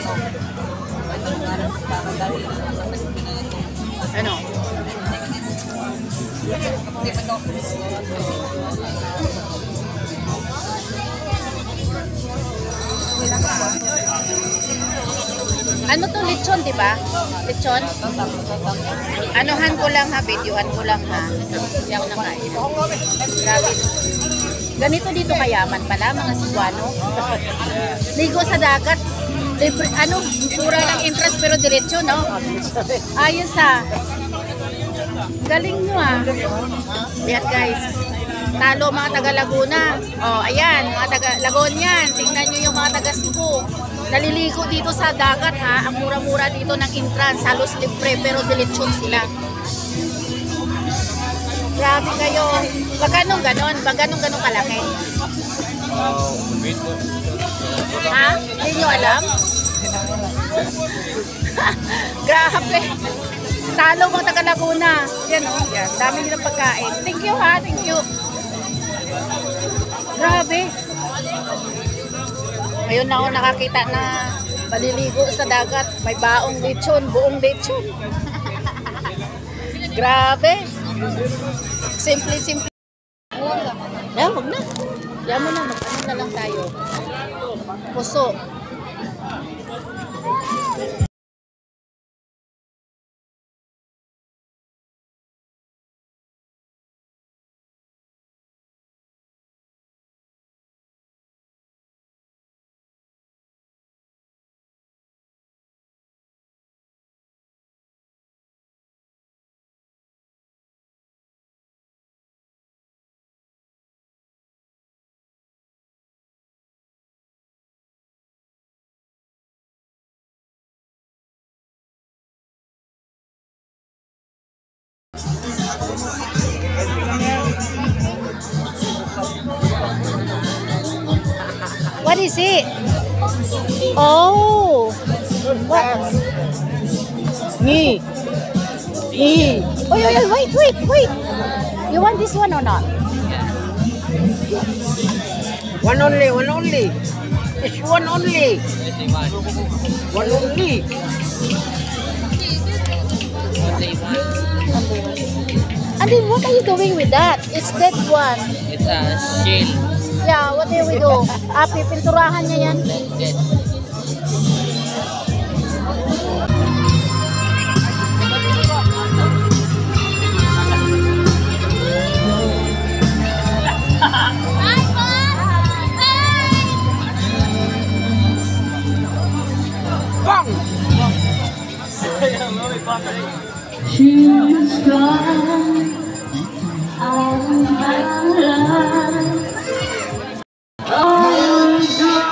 Ano? Ano to, lechon, di ba? Lechon? Anuhan ko lang ha, videohan ko lang ha. Hindi ako nakain. Grabe. Ganito dito kayaman pala, mga Cebuano. Ligo sa dagat. Libre, ano, pura lang interest pero diretso, no? Ayos ha. Galing nyo ah. Ayan guys. Talo mga taga Laguna. Oh, ayan, mga taga Lagonian. Tingnan nyo yung mga taga Cebu. Naliligo dito sa dagat ha. Ang mura-mura dito ng entrance. Halos libre pero dilitsyon sila. Grabe kayo. Baganong ganon? Baganong ganon kalaki? Ha? Hindi nyo alam? Grabe. Talo mga taga Laguna. Yan o. Oh. Yan. Dami nilang pagkain. Thank you ha. Thank you. Grabe. Ngayon na ako nakakita na paliligo sa dagat. May baong lechon. Buong lechon. Grabe. Simple. Yan, wag na. Yan mo na. Mag-ano na lang tayo. Puso. What is it? Oh. What? Me. Oh, wait. You want this one or not? One only. It's one only. One only. And then what are you doing with that? It's that one. It's a shell. Yeah, what do we do? Pipinturahan niya yan. Yes. Bang! She's gone out of my life. Oh, she's gone.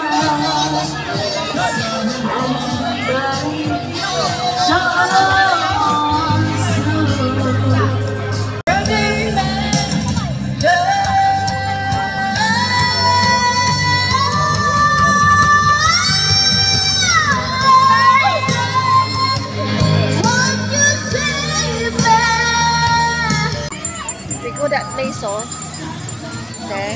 So that place, oh. There.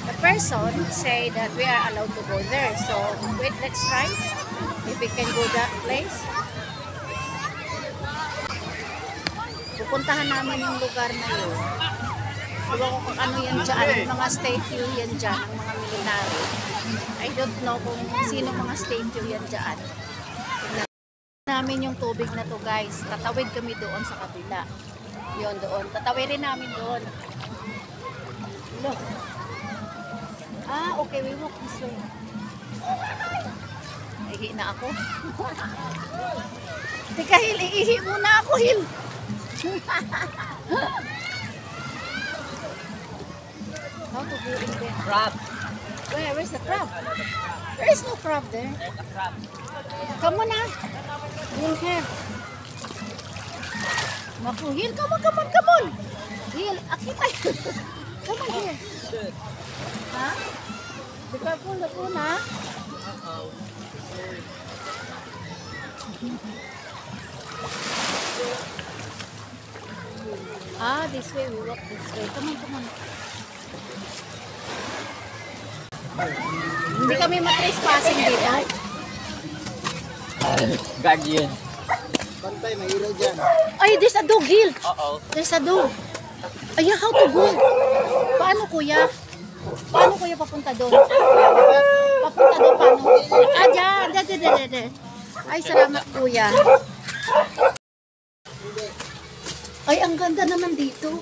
The person say that we are allowed to go there. So, wait, let's try if we can go that place. Pupuntahan namin yung lugar na yun. Ewan ko kung ano yan dyan, mga statue yan dyan, ng mga military. I don't know kung sino mga statue yan dyan. Tignan namin yung tubig na to, guys. Tatawid kami doon sa kabila. Yun doon. Tatawirin namin doon. Look. Ah, okay. We walk this way. Ihi na ako. Teka, Hil. Ihi muna ako, Hil. How to go in there? Crab. Where's the crab? There is no crab there. There's a crab. Come on na. Hil here. Naku, Hil. Come on. Hil, akita. Come on here. Ha? Be careful na po na. Ah, this way. We walk this way. Come on, come on. Hindi kami matrespassing dito. Guardian. Pantay, may ilaw dyan. Ay, there's a dog, Gil. Oo. There's a dog. Ay, how to go? Paano, kuya? Paano, kuya, papunta doon? Papunta doon, paano? Ah, dyan. Dyan. Ay, salamat, kuya. Ay, ang ganda naman dito.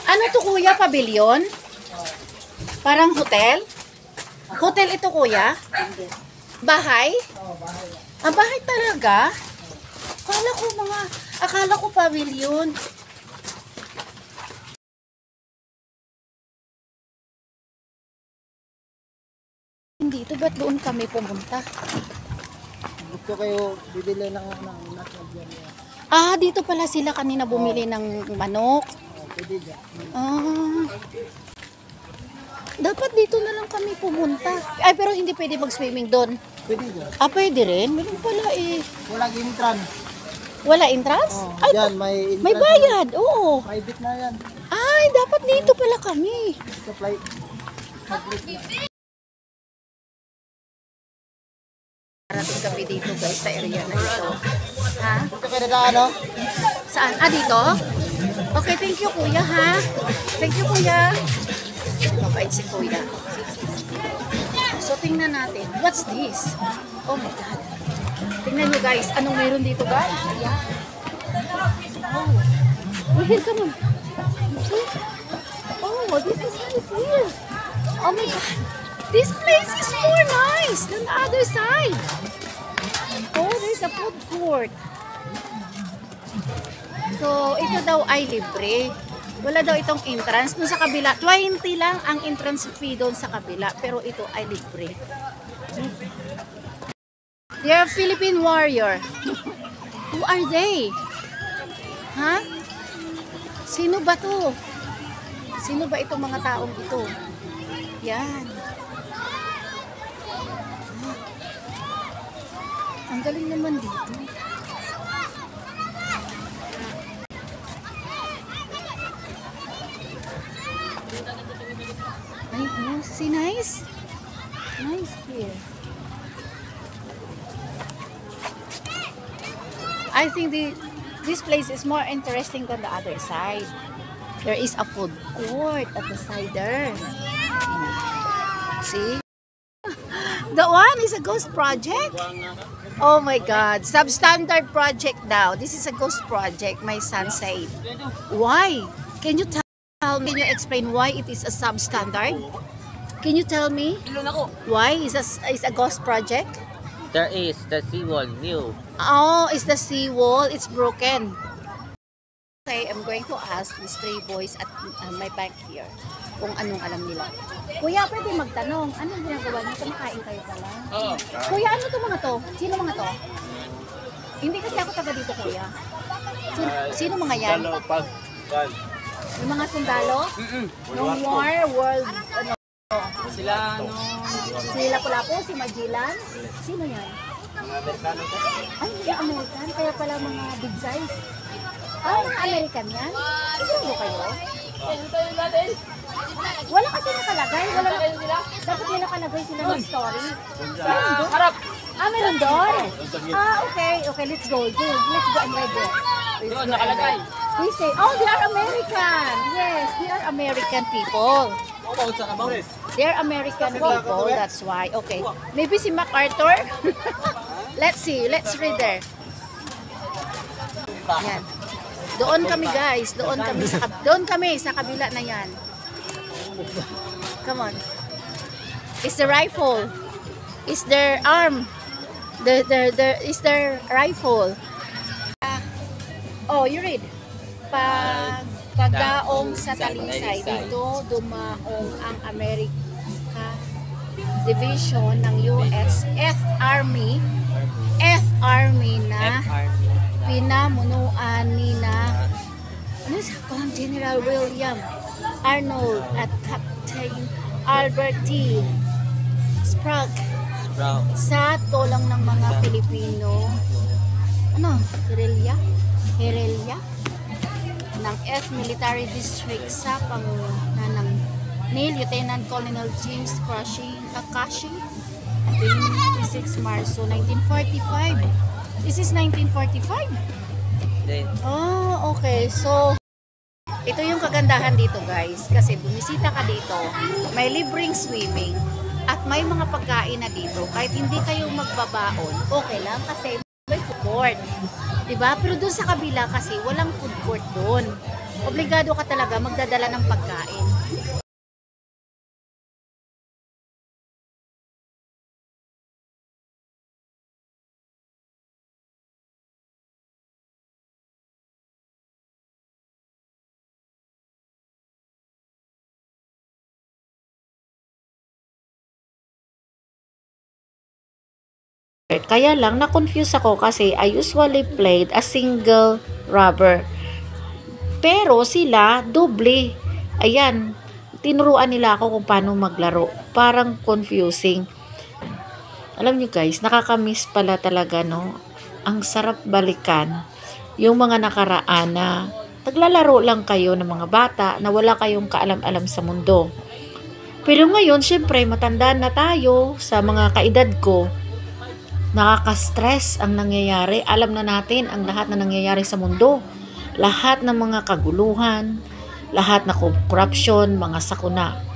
Ano to, kuya? Pavilion? Parang hotel? Hotel ito, kuya? Bahay? Ah, bahay talaga? Akala ko pavilion. Dito, ba't doon kami pumunta? Gusto kayo bibili ng nasa dyan. Ah, dito pala sila kanina bumili ng manok. Pwede dyan. Ah. Dapat dito na lang kami pumunta. Ay, pero hindi pwede mag-swimming doon. Pwede dyan. Ah, pwede rin? Meron pala eh. Walang entrance. Wala entrance? Oh, Ay, dyan, may entrance. may bayad. Oo. Private na yan. Ay, dapat dito pala kami. Supply. Parating kami dito guys sa area na ito. Ha? Ito kayo na ano? Saan? Ah, dito? Okay, thank you kuya ha. Thank you kuya. Mabait si kuya. So tingnan natin. What's this? Oh my God. Tingnan nyo guys. Anong mayroon dito guys? Ayan. Oh. Here, come on. See? Oh, this is nice here. Oh my God. This place is more nice than the other side. Oh, there's a food court. So, ito daw ay libre. Wala daw itong entrance. Doon sa kabila, 20 lang ang entrance fee doon sa kabila. Pero ito ay libre. They are Philippine warrior. Who are they? Ha? Sino ba to? Sino ba itong mga taong ito? Yan. Ang galing naman dito. Ay, oh, see, nice. Nice here. I think this place is more interesting than the other side. There is a food court at the side there. See? That one is a ghost project. Oh my God. Substandard project daw. This is a ghost project, my son said. Why? Can you tell me, can you explain why it is a substandard? Can you tell me why is a ghost project? There is the seawall new. Oh, it's the seawall. It's broken. Okay, I'm going to ask these three boys at my back here kung anong alam nila. Kuya, pwede magtanong. Anong ginagawa niyo? Kumakain kayo pala? Oo. Kuya, ano to mga to? Sino mga to? Hindi kasi ako taga dito, kuya. Sino mga yan? Yung mga sundalo? Nung world, ano? Sila, Si Lapu-Lapu, si Magellan? Sino yan? Ay, hindi American. Kaya pala mga big size. Ah, mga American yan? Siguro kayo? Wala kasi nakalagay. Wala na, dapat may nakalagay sila ng story. Meron doon? Harap! Ah, meron doon? Ah, okay. Okay, let's go. Let's go and read it. doon nakalagay. We say, oh, they are American. Yes, they are American people. They are American people, that's why. Okay, maybe si MacArthur? Let's see, let's read there. Yan. Doon kami guys, doon kami sa kabila na yan. Come on. It's the rifle. It's their arm. It's their rifle. Oh, you read. Pagdaong sa Talisay, dito dumaong ang America Division ng US F Army na pinamunuan ni na General William Arnold at Captain Albert T. Sprague sa tulong ng mga Pilipino. ano, Herelia ng F Military District sa pamumuno ng Lieutenant Colonel James Kakashi 26 Marso 1945. This is 1945. Then, Oh, okay. So, ito yung kagandahan dito guys. Kasi bumisita ka dito, may libreng swimming, at may mga pagkain na dito. Kahit hindi kayo magbabaon, okay lang kasi may food court. Diba? Pero doon sa kabila kasi walang food court doon. Obligado ka talaga magdadala ng pagkain. Kaya lang, na-confuse ako kasi I usually played a single rubber. Pero sila, doble. Ayan, tinuruan nila ako kung paano maglaro. Parang confusing. Alam nyo guys, nakakamiss pala talaga, no? Ang sarap balikan yung mga nakaraan na naglalaro lang kayo ng mga bata na wala kayong kaalam-alam sa mundo. Pero ngayon, syempre, matanda na tayo sa mga kaedad ko. Nakaka-stress ang nangyayari. Alam na natin ang lahat na nangyayari sa mundo. Lahat ng mga kaguluhan, lahat na corruption, mga sakuna.